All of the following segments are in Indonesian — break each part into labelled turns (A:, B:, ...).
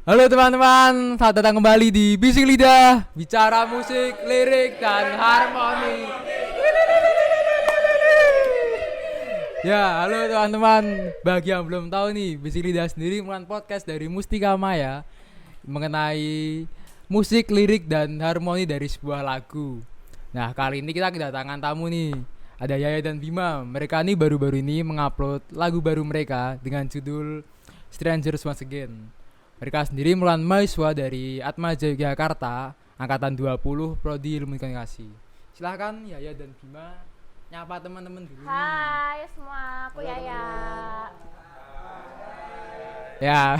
A: Halo teman-teman, selamat datang kembali di Bisik Lidah, bicara musik, lirik, dan harmoni. Ya, halo teman-teman. Bagi yang belum tahu nih, Bisik Lidah sendiri merupakan podcast dari Mustika Maya mengenai musik, lirik, dan harmoni dari sebuah lagu. Nah, kali ini kita kedatangan tamu nih. Ada Yaya dan Bima. Mereka nih baru-baru ini mengupload lagu baru mereka dengan judul Strangers Once Again. Mereka sendiri merupakan mahasiswa dari Atmaja Yogyakarta, angkatan 20, prodi Ilmu Komunikasi. Silahkan Yaya dan Bima nyapa teman-teman dulu.
B: Hai semua, aku Yaya.
A: Ya,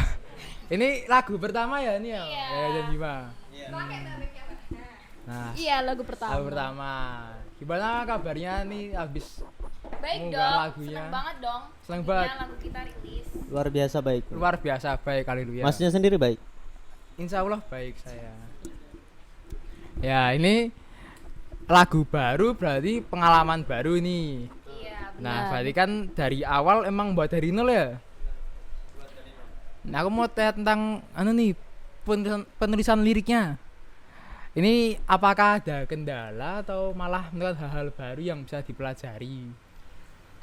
A: ini lagu pertama ya ini ya,
B: Iya.
A: Yaya dan Bima. Nah,
B: Iya, lagu pertama.
A: lagu pertama. Gimana kabarnya nih abis
B: Baik
A: mengunggah
B: dong,
A: lagunya?
B: seneng banget dong.
A: Seneng
B: Akhirnya
A: banget.
B: lagu kita rilis.
C: Luar biasa baik.
A: Luar biasa baik kali lu ya.
C: Masnya sendiri baik.
A: Insya Allah baik saya. Ya ini lagu baru berarti pengalaman baru nih.
B: Iya, benar.
A: Nah berarti kan dari awal emang buat dari nol ya. Nah aku mau tanya tentang penulisan liriknya. Ini apakah ada kendala atau malah menemukan hal-hal baru yang bisa dipelajari?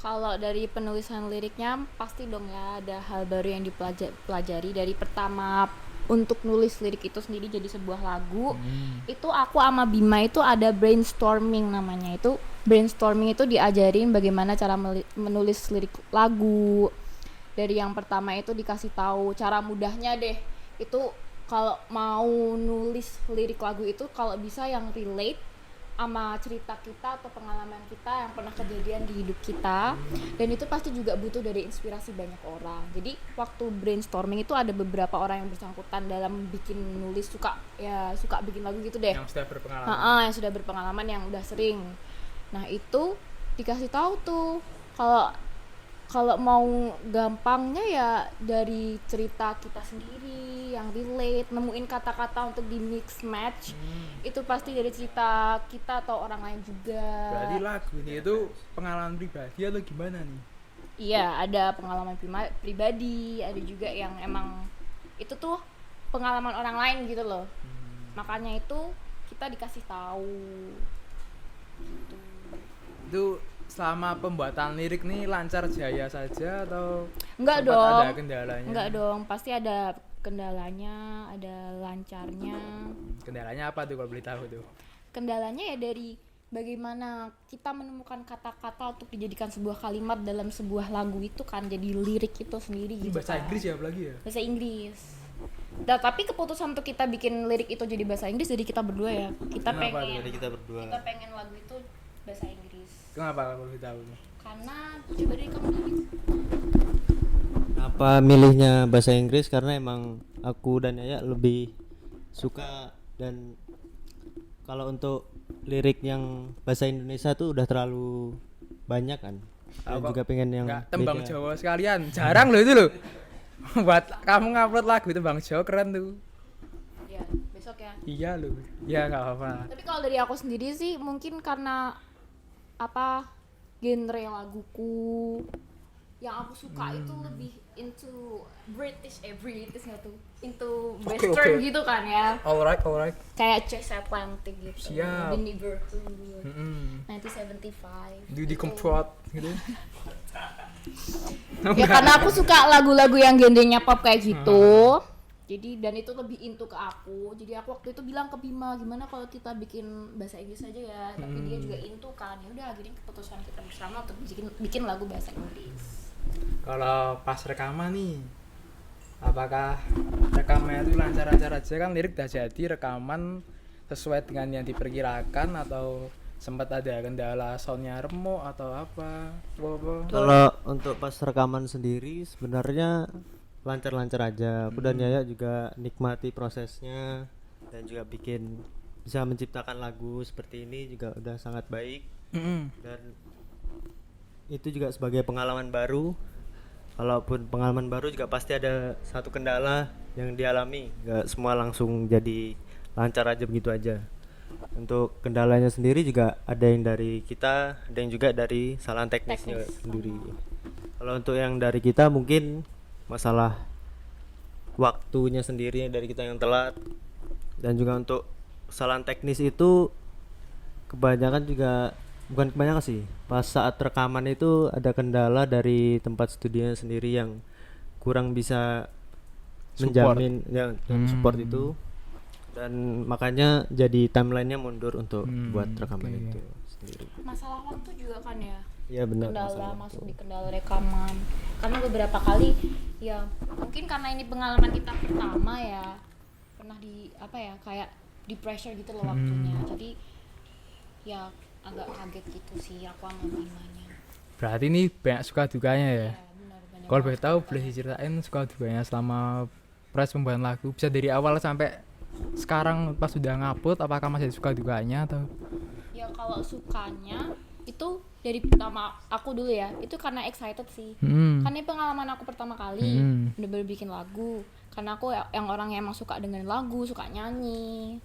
B: Kalau dari penulisan liriknya pasti dong ya ada hal baru yang dipelajari dari pertama untuk nulis lirik itu sendiri jadi sebuah lagu. Itu aku sama Bima itu ada brainstorming namanya. Itu brainstorming itu diajarin bagaimana cara menulis lirik lagu. Dari yang pertama itu dikasih tahu cara mudahnya deh. Itu kalau mau nulis lirik lagu itu kalau bisa yang relate sama cerita kita atau pengalaman kita yang pernah kejadian di hidup kita, dan itu pasti juga butuh dari inspirasi banyak orang. Jadi waktu brainstorming itu ada beberapa orang yang bersangkutan dalam bikin nulis suka bikin lagu gitu deh.
A: Yang sudah berpengalaman.
B: Yang sudah berpengalaman, yang udah sering. Nah itu dikasih tahu tuh kalau mau gampangnya ya dari cerita kita sendiri yang relate, nemuin kata-kata untuk di mix match. Itu pasti dari cerita kita atau orang lain juga.
A: Berarti lagu ini itu pengalaman pribadi atau gimana nih?
B: Iya, ada pengalaman pribadi, ada juga yang emang itu tuh pengalaman orang lain gitu loh. Makanya itu kita dikasih tahu.
A: Itu selama pembuatan lirik nih lancar jaya saja atau
B: Enggak
A: sempat
B: dong.
A: ada kendalanya?
B: Enggak dong, pasti ada kendalanya, ada lancarnya.
A: Kendalanya apa tuh kalau boleh tahu tuh?
B: Kendalanya ya dari bagaimana kita menemukan kata-kata untuk dijadikan sebuah kalimat dalam sebuah lagu itu kan, jadi lirik itu sendiri
A: Ini
B: gitu
A: bahasa
B: kan.
A: Inggris ya apalagi ya?
B: Bahasa Inggris. Nah, tapi keputusan untuk kita bikin lirik itu jadi bahasa Inggris dari kita berdua ya. Kita
A: Kenapa
B: pengen
C: Jadi kita berdua.
B: kita pengen lagu itu bahasa Inggris.
A: Kenapa kalau boleh tahu?
B: Karena coba dari kamu dulu.
C: Apa milihnya bahasa Inggris karena emang aku dan Yaya lebih suka, dan kalau untuk lirik yang bahasa Indonesia tuh udah terlalu banyak kan. Dan
A: Aku
C: juga pengen yang
A: enggak tembang
C: beda.
A: Jawa sekalian. Jarang loh itu loh. Buat kamu ngupload lagu tembang Jawa keren tuh.
B: Ya, besok ya.
A: Iya loh. Ya enggak apa-apa.
B: Tapi kalau dari aku sendiri sih mungkin karena genre laguku yang aku suka itu lebih into British nggak tuh, into western
A: Oke.
B: gitu kan ya,
A: Alright.
B: kayak Chase Atlantic gitu,
A: Siap.
B: The Neighborhood,
A: Mm-mm.
B: 1975
A: Didi
B: gitu.
A: Kempot gitu.
B: Ya karena aku suka lagu-lagu yang genrenya pop kayak gitu. Jadi dan itu lebih into ke aku. Jadi aku waktu itu bilang ke Bima, gimana kalau kita bikin bahasa Inggris aja ya. Tapi dia juga into kan. Ya udah akhirnya keputusan kita bersama untuk bikin lagu bahasa Inggris.
A: Kalau pas rekaman nih, apakah rekamannya itu lancar-lancar aja kan, lirik udah jadi, rekaman sesuai dengan yang diperkirakan atau sempat ada kendala soundnya remuk atau apa?
C: Kalau untuk pas rekaman sendiri sebenarnya lancar-lancar aja. Aku dan Yaya juga nikmati prosesnya dan juga bisa menciptakan lagu seperti ini juga udah sangat baik. Dan itu juga sebagai pengalaman baru. Kalaupun pengalaman baru juga pasti ada satu kendala yang dialami, nggak semua langsung jadi lancar aja begitu aja. Untuk kendalanya sendiri juga ada yang dari kita, ada yang juga dari kesalahan teknisnya
B: Teknis.
C: sendiri. Kalau untuk yang dari kita mungkin masalah waktunya sendiri dari kita yang telat, dan juga untuk kesalahan teknis itu kebanyakan juga, bukan kebanyakan sih, pas saat rekaman itu ada kendala dari tempat studionya sendiri yang kurang bisa
A: Support.
C: menjamin yang support itu, dan makanya jadi timelinenya mundur untuk buat rekaman
A: oke.
C: itu sendiri.
B: Masalah waktu juga kan ya.
C: Iya benar.
B: Kendala
C: masalah
B: masuk
C: waktu.
B: di kendala rekaman. Karena beberapa kali ya mungkin karena ini pengalaman kita pertama ya. Pernah di apa ya kayak di pressure gitu loh waktunya. Jadi ya agak kaget gitu sih aku sama Bimanya.
A: Berarti ini banyak suka dukanya ya.
B: Ya benar banyak.
A: Kalau boleh tahu boleh diceritain suka dukanya selama proses pembuatan lagu, bisa dari awal sampai sekarang pas sudah ngupload, apakah masih suka dukanya atau
B: Ya kalau sukanya itu dari pertama aku dulu ya, itu karena excited sih. Kan ini pengalaman aku pertama kali bener-bener bikin lagu. Karena aku yang orang yang emang suka dengan lagu, suka nyanyi.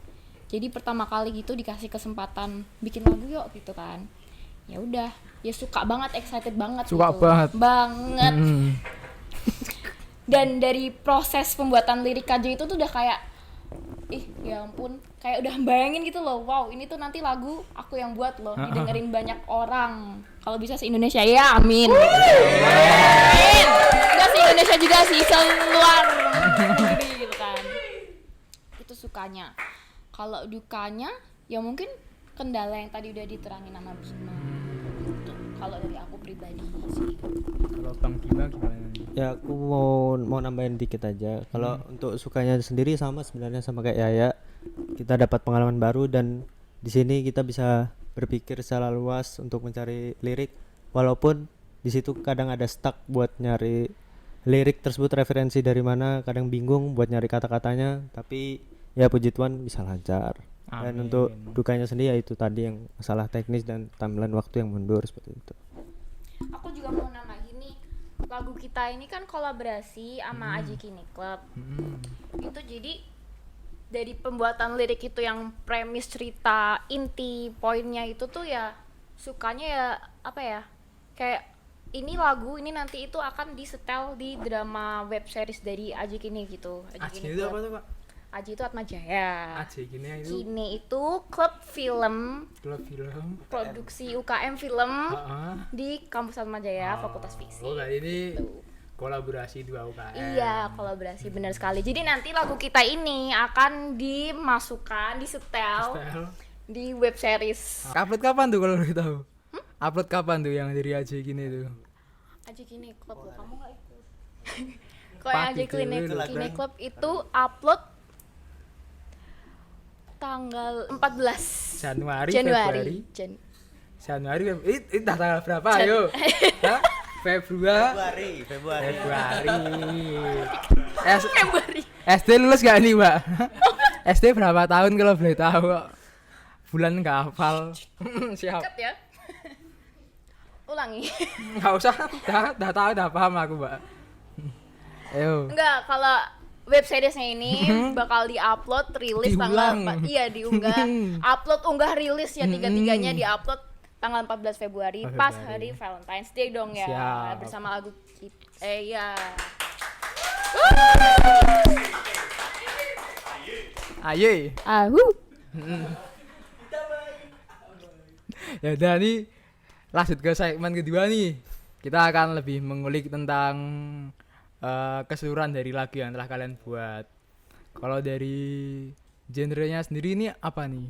B: Jadi pertama kali gitu dikasih kesempatan bikin lagu yuk gitu kan. Ya udah, ya suka banget, excited banget
A: Suka
B: gitu.
A: banget.
B: Banget. Dan dari proses pembuatan lirik aja itu tuh udah kayak ya ampun, kayak udah bayangin gitu loh, wow ini tuh nanti lagu aku yang buat loh, didengerin banyak orang, kalau bisa se-Indonesia ya, amin. Amin. Enggak se-Indonesia juga sih, seluar negeri gitu kan. Itu sukanya. Kalau dukanya ya mungkin kendala yang tadi udah diterangin sama Bima gitu. Kalau dari aku pribadi sih.
A: kalau Bang Bima gimana nih?
C: Ya aku mau nambahin dikit aja. Kalau untuk sukanya sendiri sama sebenarnya sama kayak Yaya. Kita dapat pengalaman baru, dan di sini kita bisa berpikir secara luas untuk mencari lirik, walaupun di situ kadang ada stuck buat nyari lirik tersebut referensi dari mana, kadang bingung buat nyari kata-katanya, tapi ya puji Tuhan bisa lancar. Dan
A: Amin.
C: untuk dukanya sendiri ya itu tadi yang masalah teknis dan timeline waktu yang mundur seperti itu.
B: Aku juga mau nambahin nih, lagu kita ini kan kolaborasi sama Aji Kini Club. Itu jadi dari pembuatan lirik itu yang premis cerita inti poinnya itu tuh ya sukanya ya apa ya, kayak ini lagu ini nanti itu akan disetel di drama web series dari Aji Kini gitu.
A: Aji
B: Kini
A: itu
B: Club.
A: apa tuh, Pak?
B: Aji itu Atma Jaya.
A: Aji gini itu
B: Kini itu klub film
A: klub film.
B: produksi UKM film
A: Heeh.
B: di kampus Atma Jaya Fakultas Fisik.
A: Oh, kali ini kolaborasi dua UKM.
B: Iya, kolaborasi benar sekali. Jadi nanti lagu kita ini akan dimasukkan, disetel
A: Style.
B: di web series.
A: Upload kapan tuh kalau boleh tahu? Upload kapan tuh yang dari Aji gini tuh?
B: Aji Kini Club loh, kamu nggak ikut? Kalau yang Aji
A: Pagi
B: Kini,
A: dulu.
B: Kini Club itu upload tanggal 14
A: Januari,
B: Januari.
A: Februari. Januari, itu dah tanggal berapa? Ayo. Hah? Februari.
C: Februari.
B: Februari.
A: SD lulus gak nih, Mbak? SD berapa tahun kalau boleh tahu? Bulan nggak hafal. Siap.
B: Cut ya. Ulangi.
A: Nggak usah, dah tahu, dah paham aku, Mbak. Ayo.
B: Enggak, kalau web seriesnya ini bakal di-upload rilis tanggal
A: Diulang.
B: iya diunggah. Upload unggah rilis ya tiga-tiganya di-upload tanggal 14 Februari
A: Oh,
B: pas
A: Februari.
B: hari Valentine's Day dong ya.
A: Siap.
B: Bersama lagu kita. Iya.
A: Ayo. Ya udah nih, lanjut ke segmen kedua nih. Kita akan lebih mengulik tentang keseluruhan dari lagu yang telah kalian buat. Kalau dari genrenya sendiri ini apa nih?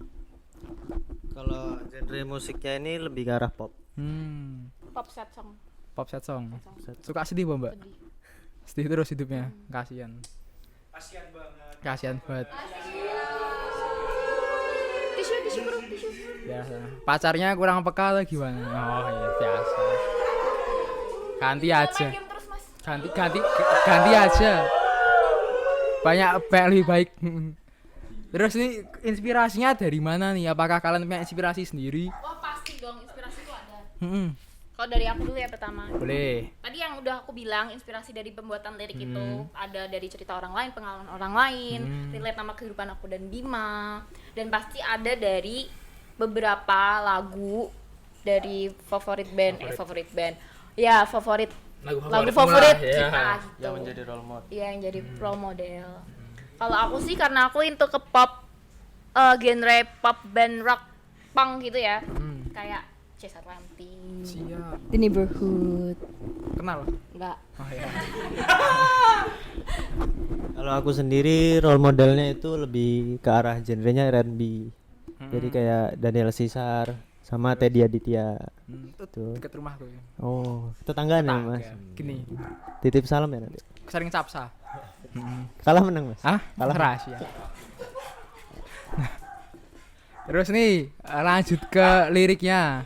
C: Kalau genre musiknya ini lebih ke arah pop.
B: Pop set song.
A: Pop set song. Suka sedih, Mbak?
B: Sedih.
A: Sedih terus hidupnya. Kasihan. Kasihan banget.
B: Tisu bro, tisu.
A: Biasa. Pacarnya kurang peka atau gimana? Oh iya, biasa. Ganti aja.
B: Main game terus, Mas.
A: Ganti aja. Banyak lebih baik. Terus ini inspirasinya dari mana nih? Apakah kalian punya inspirasi sendiri?
B: Wah, pasti dong inspirasi itu ada.
A: Kalau
B: dari aku dulu ya pertama.
A: boleh.
B: Tadi yang udah aku bilang inspirasi dari pembuatan lirik itu ada dari cerita orang lain, pengalaman orang lain, relate sama kehidupan aku dan Bima, dan pasti ada dari beberapa lagu dari favorit band. Ya, favorit lagu favorit
A: lah, ya.
B: kita gitu.
C: Yang menjadi role model.
B: Iya, yang jadi role model. Kalau aku sih karena aku into ke pop, genre pop band rock punk gitu ya. Kayak Cesar Lanti,
A: Siap.
B: The Neighborhood.
A: Kenal?
B: Enggak.
A: Oh ya.
C: Kalau aku sendiri role modelnya itu lebih ke arah genrenya R&B. Jadi kayak Daniel Caesar sama Teddy Aditya.
A: Itu
C: Tuh.
A: dekat rumahku ya.
C: Oh, tetanggaan ya, Mas.
A: Gini,
C: Titip salam ya nanti.
A: sering capsa.
C: Kalah menang, Mas.
A: Ah, rahasia. Terus nih lanjut ke liriknya.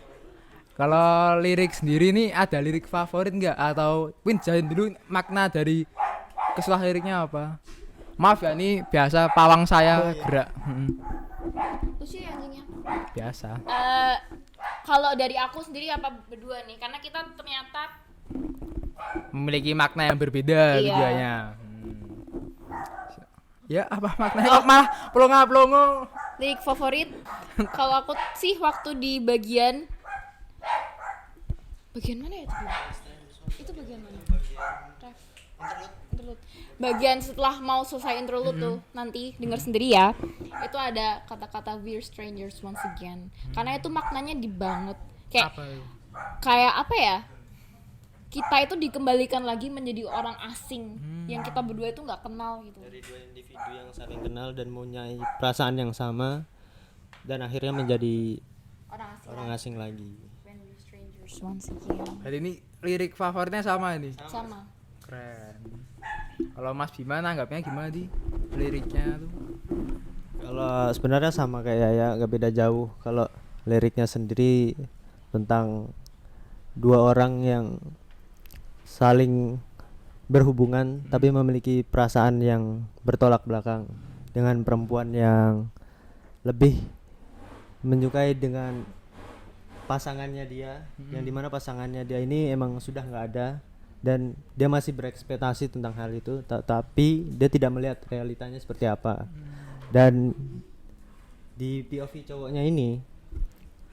A: Kalau lirik sendiri nih ada lirik favorit nggak? Atau Win jelasin dulu makna dari keselah liriknya apa? Maaf ya, ini biasa pawang saya gerak.
B: Terus sih anjingnya.
A: Biasa.
B: Kalau dari aku sendiri apa berdua nih? Karena kita ternyata
A: Memiliki makna yang berbeda
B: Iya.
A: keduanya. Ya apa maknanya? Kok malah pelongo-pelongo?
B: lirik favorit. Kalau aku sih waktu di bagian mana ya itu? Itu bagian mana? Ref. Interlude. Bagian setelah mau selesai interlude tuh nanti denger sendiri ya. Itu ada kata-kata we're strangers once again. Karena itu maknanya di banget. Kayak
A: Apa itu?
B: kayak apa ya? Kita itu dikembalikan lagi menjadi orang asing yang kita berdua itu nggak kenal gitu.
C: Dari dua individu yang saling kenal dan mempunyai perasaan yang sama dan akhirnya menjadi
B: Orang asing.
C: orang asing lagi.
B: When we're strangers once again.
A: Jadi ini lirik favoritnya sama ini.
B: Sama.
A: Keren. Kalau Mas Bima nanggapnya gimana di liriknya tuh?
C: Kalau sebenarnya sama kayak ya, gak beda jauh. Kalau liriknya sendiri tentang dua orang yang saling berhubungan tapi memiliki perasaan yang bertolak belakang dengan perempuan yang lebih menyukai dengan pasangannya dia, yang dimana pasangannya dia ini emang sudah nggak ada dan dia masih berekspektasi tentang hal itu, tapi dia tidak melihat realitanya seperti apa. Dan di POV cowoknya ini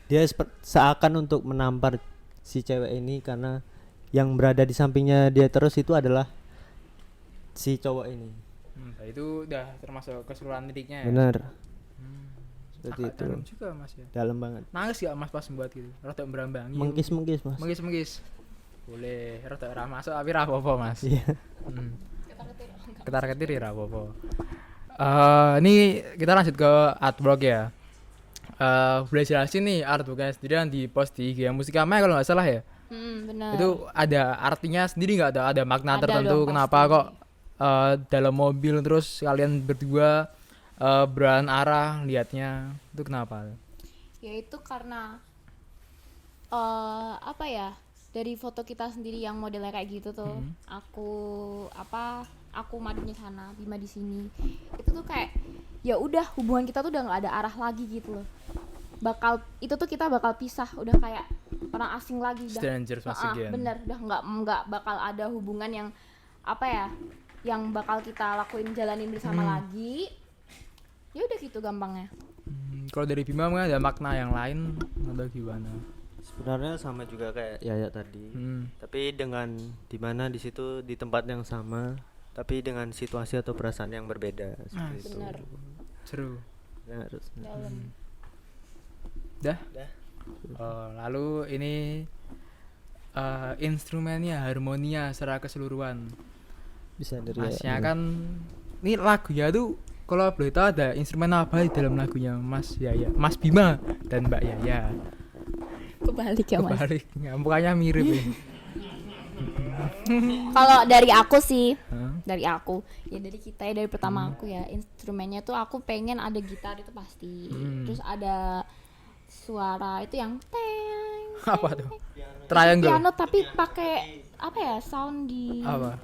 C: dia seakan untuk menampar si cewek ini karena yang berada di sampingnya dia terus itu adalah si cowok ini.
A: Itu udah termasuk keseluruhan liriknya ya.
C: Benar. Seperti
A: Agak
C: itu.
A: dalam juga Mas ya.
C: Dalam banget.
A: Nangis gak Mas pas membuat gitu? Rada berambangi.
C: Mengkis-mengkis, Mas.
A: Mengis. Boleh, rada ora masuk tapi ra apa-apa Mas.
C: Iya.
A: Ketar-ketir ya ra apa-apa. Ini kita lanjut ke artwork ya. Boleh jelasin nih artworknya sendiri yang di post di IG Musikama kalau nggak salah ya.
B: Benar.
A: Itu ada artinya sendiri nggak? Ada makna
B: Ada
A: tertentu
B: dong,
A: kenapa
B: pasti.
A: kok dalam mobil terus kalian berdua berlawan arah liatnya itu kenapa?
B: Ya itu karena apa ya, dari foto kita sendiri yang modelnya kayak gitu tuh. Aku madunya sana, Bima di sini. Itu tuh kayak ya udah hubungan kita tuh udah nggak ada arah lagi gitu loh. Kita bakal pisah, udah kayak orang asing lagi udah.
A: Strangers once again.
B: Bener, udah nggak bakal ada hubungan yang apa ya, yang bakal kita jalanin bersama lagi. Ya udah gitu gampangnya.
A: Kalau dari Bima mungkin ada makna yang lain atau gimana?
C: Sebenarnya sama juga kayak Yaya tadi. Tapi dengan dimana di situ di tempat yang sama, tapi dengan situasi atau perasaan yang berbeda seperti itu.
B: Bener.
A: Seru.
C: Benar.
B: Dalam.
A: Dah. Lalu ini instrumennya, harmonia secara keseluruhan.
C: Bisa dari
A: Masnya kan ini lagunya tuh kalau boleh tahu ada instrumen apa di dalam lagunya Mas Yaya, Mas Bima dan Mbak Yaya.
B: Kebalik ya Mas.
A: Kebalik, mukanya mirip ya.
B: Kalau dari aku sih,
A: Hah?
B: dari aku, ya dari kita ya, dari pertama aku ya, instrumennya tuh aku pengen ada gitar itu pasti, terus ada suara itu yang teng,
A: Apa tuh? Triangle.
B: piano tapi pakai apa ya, sound di,
A: Apa?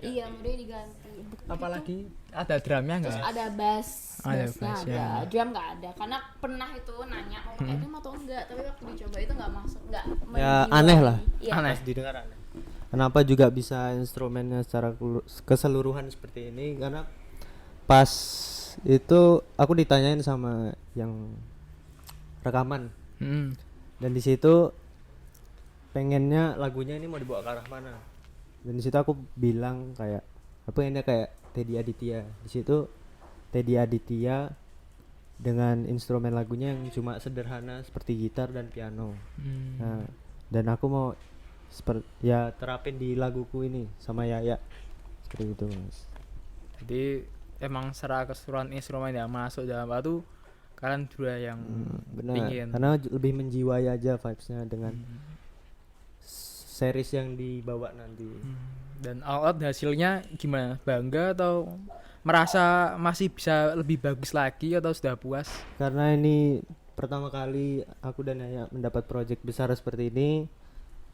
B: iya modenya diganti.
A: Apalagi ada drumnya
B: Terus
A: enggak?
B: ada bass,
A: Ada
B: bassnya
A: bassnya.
B: ada, drum nggak ada, karena pernah itu nanya mau pakai drum atau enggak, tapi waktu dicoba itu nggak masuk, nggak.
C: Ya, aneh lah.
B: Iya.
A: Aneh.
C: Pas didengar aneh. Kenapa juga bisa instrumennya secara keseluruhan seperti ini? Karena pas itu aku ditanyain sama yang rekaman
A: Hmm.
C: dan di situ pengennya lagunya ini mau dibawa ke arah mana. Dan di situ aku bilang kayak apa ini kayak Teddy Aditya. Di situ Teddy Aditya dengan instrumen lagunya yang cuma sederhana seperti gitar dan piano. Nah, dan aku mau ya terapin di laguku ini sama Yaya seperti itu, Mas.
A: Jadi emang secara keseluruhan instrumen yang masuk dalam batu kalian dua yang
C: Benar.
A: pingin.
C: Karena lebih menjiwai aja vibes-nya dengan series yang dibawa nanti.
A: Dan out hasilnya gimana? Bangga atau merasa masih bisa lebih bagus lagi atau sudah puas?
C: Karena ini pertama kali aku dan Yaya mendapat project besar seperti ini,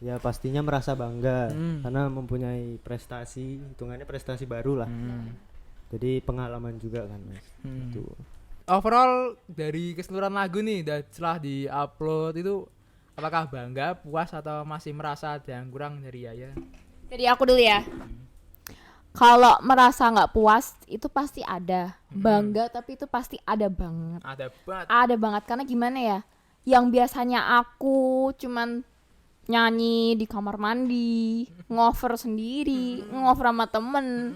C: ya pastinya merasa bangga karena mempunyai prestasi, hitungannya prestasi baru lah. Jadi pengalaman juga kan, Mas. Itu.
A: Overall dari keseluruhan lagu nih setelah di-upload itu apakah bangga, puas atau masih merasa ada yang kurang dari Yaya?
B: Jadi aku dulu ya. Kalau merasa nggak puas itu pasti ada. Bangga tapi itu pasti ada banget.
A: Ada banget.
B: Ada banget karena gimana ya? Yang biasanya aku cuman nyanyi di kamar mandi, ngover sendiri, ngover sama temen.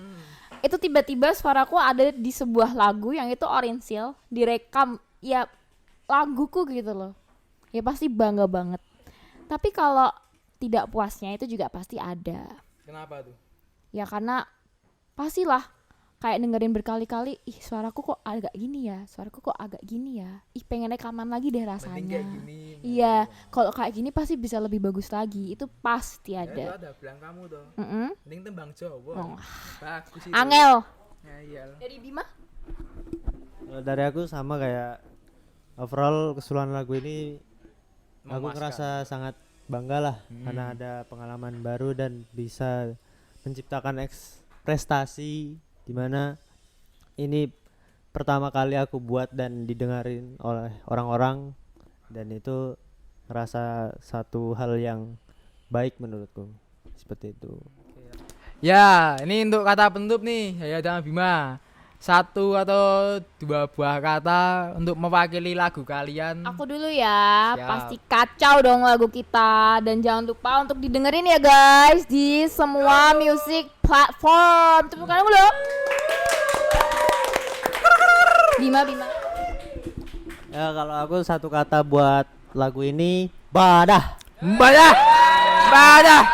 B: Itu tiba-tiba suaraku ada di sebuah lagu yang itu Orinsil, direkam ya laguku gitu loh. Ya pasti bangga banget. Tapi kalau tidak puasnya itu juga pasti ada.
A: Kenapa tuh?
B: Ya karena pastilah kayak dengerin berkali-kali, ih suaraku kok agak gini ya, suaraku kok agak gini ya, ih pengen rekaman lagi deh rasanya. Iya, kalau kayak gini pasti bisa lebih bagus lagi, itu pasti ada.
A: Ya, itu ada bilang kamu tuh. Mending tembang Jawa. Bagus itu.
B: Angel.
A: Ya iyalah.
B: Dari Bima?
C: Kalau dari aku sama kayak overall keseluruhan lagu ini aku ngerasa sangat bangga lah karena ada pengalaman baru dan bisa menciptakan prestasi di mana ini pertama kali aku buat dan didengarin oleh orang-orang, dan itu ngerasa satu hal yang baik menurutku seperti itu.
A: Ya, ini untuk kata penutup nih, Yaya dan Bima. Satu atau dua buah kata untuk mewakili lagu kalian.
B: Aku dulu ya.
A: Siap.
B: Pasti kacau dong lagu kita. Dan jangan lupa untuk didengerin ya guys di semua music platform. Tepuk tangan dulu. Bima.
C: Ya kalau aku satu kata buat lagu ini, badah.
A: Badah.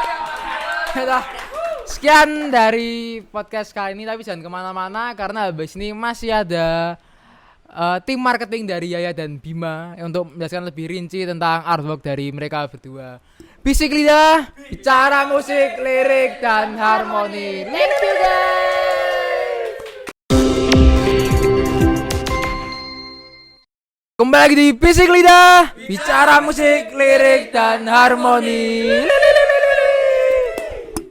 A: Sekian dari podcast kali ini, tapi jangan kemana-mana karena habis ini masih ada tim marketing dari Yaya dan Bima untuk menjelaskan lebih rinci tentang artwork dari mereka berdua. Bisik lidah, bicara musik, lirik dan harmoni.
B: Thank you guys.
A: Kembali lagi di Bisik Lidah, bicara musik, lirik dan harmoni.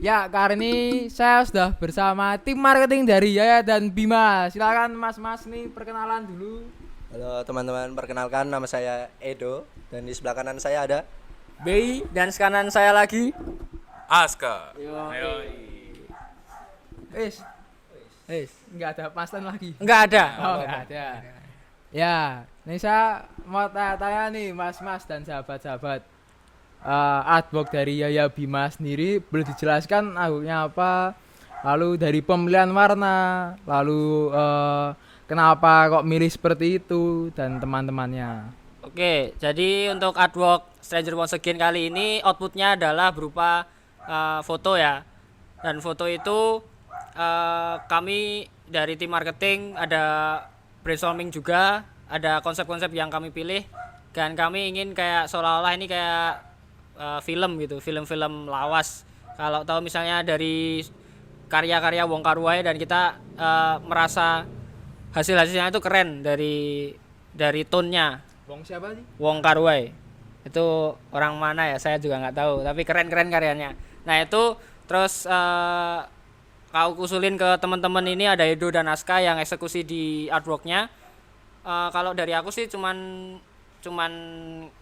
A: Ya, kali ini saya sudah bersama tim marketing dari Yaya dan Bima. Silakan mas-mas nih perkenalan dulu.
D: Halo teman-teman, perkenalkan nama saya Edo dan di sebelah kanan saya ada
E: Bei dan kanan saya lagi
F: Aska.
A: Enggak ada pasan lagi.
E: enggak ada.
A: Oh, enggak ada. Ya, ini saya mau tanya nih mas-mas dan sahabat-sahabat. Artwork dari Yaya Bima sendiri boleh dijelaskan artworknya apa, lalu dari pemilihan warna, lalu kenapa kok milih seperti itu dan teman-temannya.
E: Oke, jadi untuk artwork Stranger Once Again kali ini outputnya adalah berupa foto ya. Dan foto itu kami dari tim marketing ada brainstorming juga, ada konsep-konsep yang kami pilih, dan kami ingin kayak seolah-olah ini kayak film gitu, film-film lawas. Kalau tahu misalnya dari karya-karya Wong Kar-wai, dan kita merasa hasil-hasilnya itu keren dari tone-nya.
A: Wong siapa sih?
E: Wong Kar-wai itu orang mana ya, saya juga nggak tahu, tapi keren-keren karyanya. Nah itu terus kau usulin ke teman-teman ini, ada Edo dan Aska yang eksekusi di artworknya. Kalau dari aku sih cuman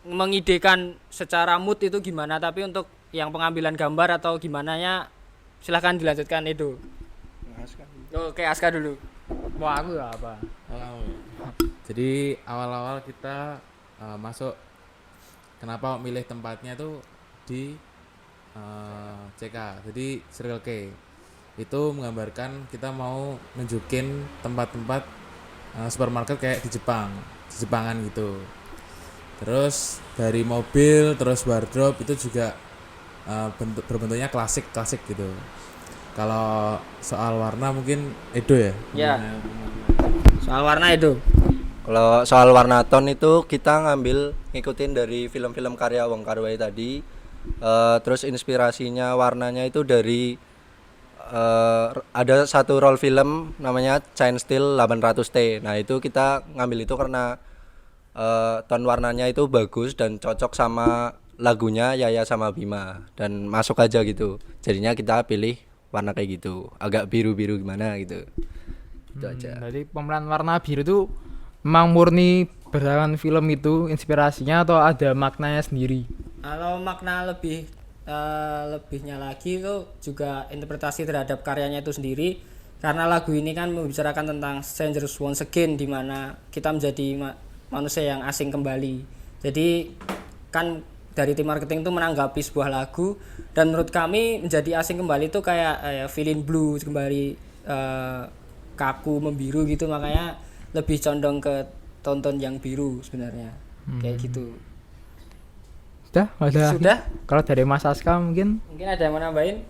E: mengidekan secara mood itu gimana, tapi untuk yang pengambilan gambar atau gimana nya silahkan dilanjutkan Edo. Oke, Aska dulu.
A: Wah, aku apa?
F: Jadi awal-awal kita masuk, kenapa milih tempatnya tuh di CK, jadi Circle K. Itu menggambarkan kita mau nunjukin tempat-tempat supermarket kayak di Jepangan gitu. Terus dari mobil, terus wardrobe itu juga berbentuknya klasik gitu. Kalau soal warna mungkin Edo ya.
E: Ya. Soal warna itu.
D: Kalau soal warna ton itu kita ngambil ngikutin dari film-film karya Wong Kar-wai tadi. Terus inspirasinya warnanya itu dari ada satu roll film namanya Chain Steel 800T. Nah itu kita ngambil itu karena ton warnanya itu bagus dan cocok sama lagunya Yaya sama Bima dan masuk aja gitu. Jadinya kita pilih warna kayak gitu, agak biru-biru gimana gitu. Itu aja.
A: Jadi pemilihan warna biru itu memang murni berdasarkan film itu inspirasinya atau ada maknanya sendiri?
E: Kalau makna lebihnya lagi itu juga interpretasi terhadap karyanya itu sendiri, karena lagu ini kan membicarakan tentang Strangers Once Again, di mana kita menjadi manusia yang asing kembali. Jadi kan dari tim marketing itu menanggapi sebuah lagu, dan menurut kami menjadi asing kembali itu kayak feeling blue kembali, kaku membiru gitu, makanya lebih condong ke tonton yang biru sebenarnya. Kayak gitu. Sudah?
A: Kalau dari Mas Aska mungkin
E: Mungkin ada yang mau nambahin?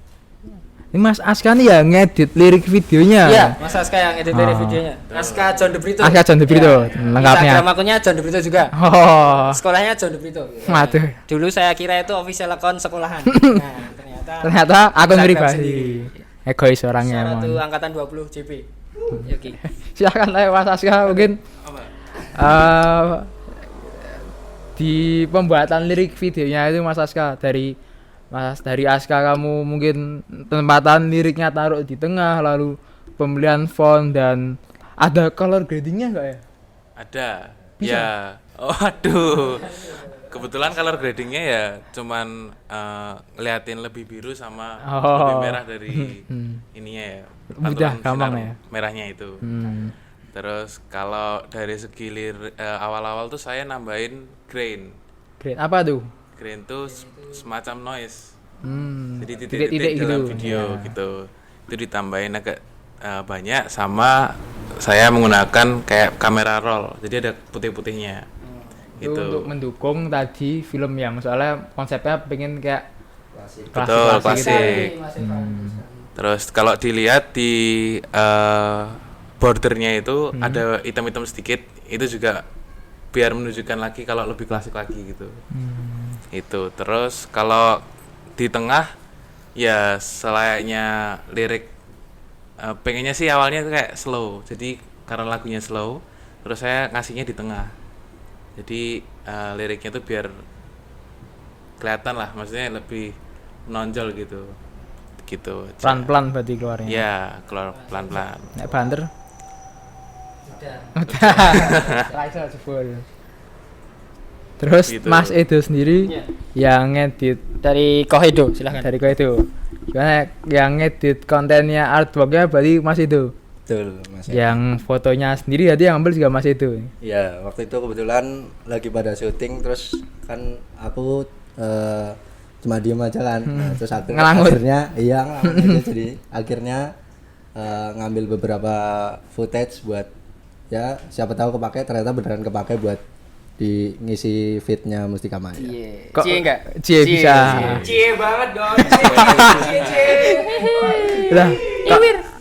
A: ini Mas Aska nih ya ngedit lirik videonya.
E: Iya, Mas Aska yang edit dari videonya. Aska John De Brito.
A: Aska John De Brito, lengkapnya.
E: Instagram akunnya John De Brito juga.
A: Oh,
E: Sekolahnya John De Brito.
A: waduh.
E: Dulu saya kira itu official account sekolahan. Nah,
A: Ternyata akun
E: Instagram
A: pribadi.
E: sendiri.
A: Egois orangnya
E: Salah
A: emang.
E: satu angkatan 20 JP. Oke.
A: Silakan lah Mas Aska mungkin. Di pembuatan lirik videonya itu Mas Aska dari Aska kamu mungkin tempatan liriknya taruh di tengah, lalu pemilihan font dan ada color gradingnya enggak ya?
F: Ada. Ya. Oh, aduh. Kebetulan color gradingnya ya cuman ngeliatin lebih biru sama lebih merah dari ininya ya.
A: Mudah,
F: Aturan
A: gampang
F: sinar
A: ya.
F: Merahnya itu. Terus kalau dari segi awal-awal tuh saya nambahin grain.
A: Grade apa tuh?
F: Grain tuh semacam noise. Jadi
A: titik-titik
F: titik-titik dalam
A: gitu.
F: video
A: Ya.
F: gitu. Itu ditambahin agak banyak, sama saya menggunakan kayak kamera roll. Jadi ada putih-putihnya.
A: Itu
F: Gitu.
A: untuk mendukung tadi film yang soalnya konsepnya pengen kayak
F: Betul,
A: klasik.
F: klasik. Terus kalau dilihat di bordernya itu ada hitam-hitam sedikit, itu juga biar menunjukkan lagi kalau lebih klasik lagi gitu. Itu terus kalau di tengah ya selayaknya lirik, pengennya sih awalnya kayak slow, jadi karena lagunya slow terus saya ngasihnya di tengah, jadi liriknya tuh biar kelihatan lah, maksudnya lebih menonjol gitu aja.
A: Pelan-pelan berarti keluarnya.
F: Ya keluar pelan-pelan.
A: Nek banter. Udah. Terus
F: Gitu.
A: Mas Edo sendiri yang ngedit
E: Dari Kohedo, silahkan.
A: dari kau itu. Gimana yang ngedit kontennya artworknya berarti Mas Edo.
D: Betul, Mas.
A: Yang fotonya sendiri tadi yang ambil juga Mas Edo.
D: Ya, waktu itu kebetulan lagi pada syuting, terus kan aku cuma diem aja kan. Nah, terus
A: Ngelangut.
D: akhirnya ngelamun aja, jadi akhirnya ngambil beberapa footage buat ya siapa tahu kepake, ternyata beneran kepake buat di ngisi fitnya Mustika Maya.
A: Kok
E: Cie enggak?
A: Cie bisa.
E: Cie banget dong.
A: Lah,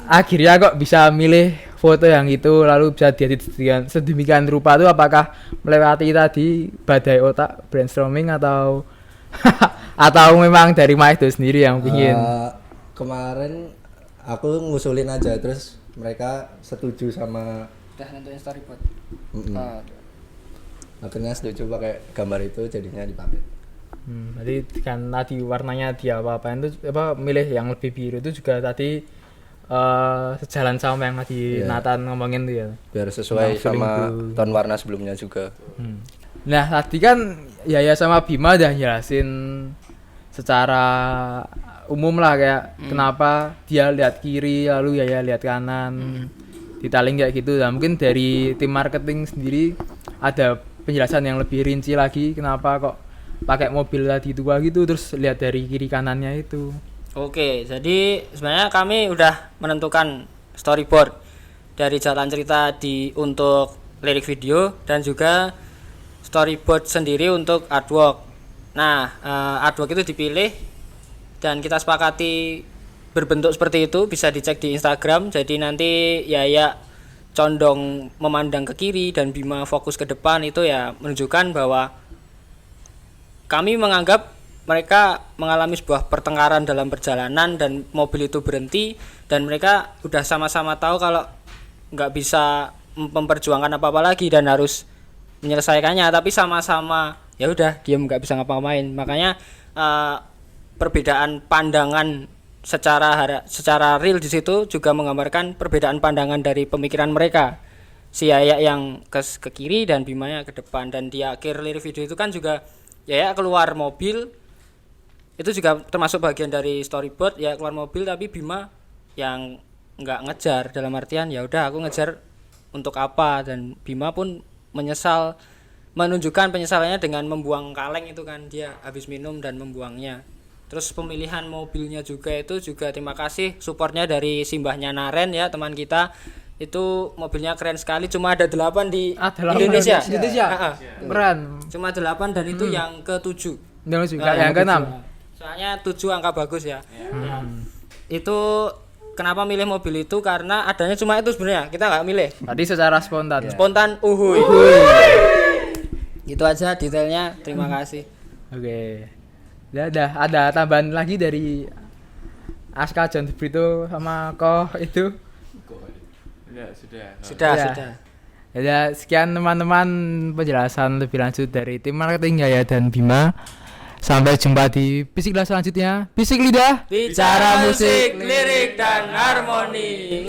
A: akhirnya kok bisa milih foto yang itu lalu bisa diedit sedemikian rupa itu, apakah melewati tadi badai otak brainstorming atau atau memang dari Mas Edo sendiri yang pingin?
D: Kemarin aku ngusulin aja, terus mereka setuju sama,
E: Udah nentuin storyboard.
D: akhirnya setuju pakai gambar itu, jadinya dipakai.
A: Jadi kan tadi warnanya dia apa-apain itu apa milih yang lebih biru itu juga tadi sejalan sama yang tadi Nathan ngomongin tuh ya.
D: Biar sesuai
A: Yang feeling
D: sama
A: blue.
D: ton warna sebelumnya juga.
A: Nah tadi kan Yaya sama Bima udah jelasin secara umum lah kayak kenapa dia lihat kiri lalu Yaya lihat kanan, detailing kayak gitu. Nah mungkin dari tim marketing sendiri ada penjelasan yang lebih rinci lagi kenapa kok pakai mobil tadi tua gitu, terus lihat dari kiri kanannya itu.
E: Oke, jadi sebenarnya kami udah menentukan storyboard dari jalan cerita untuk lirik video dan juga storyboard sendiri untuk artwork. Nah, artwork itu dipilih dan kita sepakati berbentuk seperti itu, bisa dicek di Instagram. Jadi nanti Yaya condong memandang ke kiri dan Bima fokus ke depan, itu ya menunjukkan bahwa kami menganggap mereka mengalami sebuah pertengkaran dalam perjalanan dan mobil itu berhenti dan mereka udah sama-sama tahu kalau nggak bisa memperjuangkan apa-apa lagi dan harus menyelesaikannya, tapi sama-sama ya udah diam nggak bisa ngapa-ngapain. Makanya perbedaan pandangan secara real di situ juga menggambarkan perbedaan pandangan dari pemikiran mereka. Si Yaya yang ke kiri dan Bimanya ke depan, dan di akhir lirik video itu kan juga Yaya keluar mobil, itu juga termasuk bagian dari storyboard. Ya keluar mobil tapi Bima yang nggak ngejar, dalam artian ya udah aku ngejar untuk apa, dan Bima pun menyesal, menunjukkan penyesalannya dengan membuang kaleng itu kan, dia habis minum dan membuangnya. Terus pemilihan mobilnya juga itu juga terima kasih supportnya dari simbahnya Naren ya, teman kita. Itu mobilnya keren sekali, cuma ada 8 di Indonesia.
A: Keren.
E: Cuma 8 dan itu yang ke-7.
A: Yang ke-6.
E: Soalnya 7 angka bagus ya. Itu kenapa milih mobil itu karena adanya cuma itu sebenarnya. Kita nggak milih.
A: Tadi secara spontan.
E: Spontan uhuy. Gitu aja detailnya. Terima kasih.
A: Oke. Ya ada tambahan lagi dari Aska John Brito sama Koh itu.
E: Sudah.
A: Ya, sekian teman-teman penjelasan lebih lanjut dari tim marketing Yaya dan Bima. Sampai jumpa di Bisik Lidah selanjutnya. Bisik Lidah,
E: Bicara musik, lirik dan harmoni.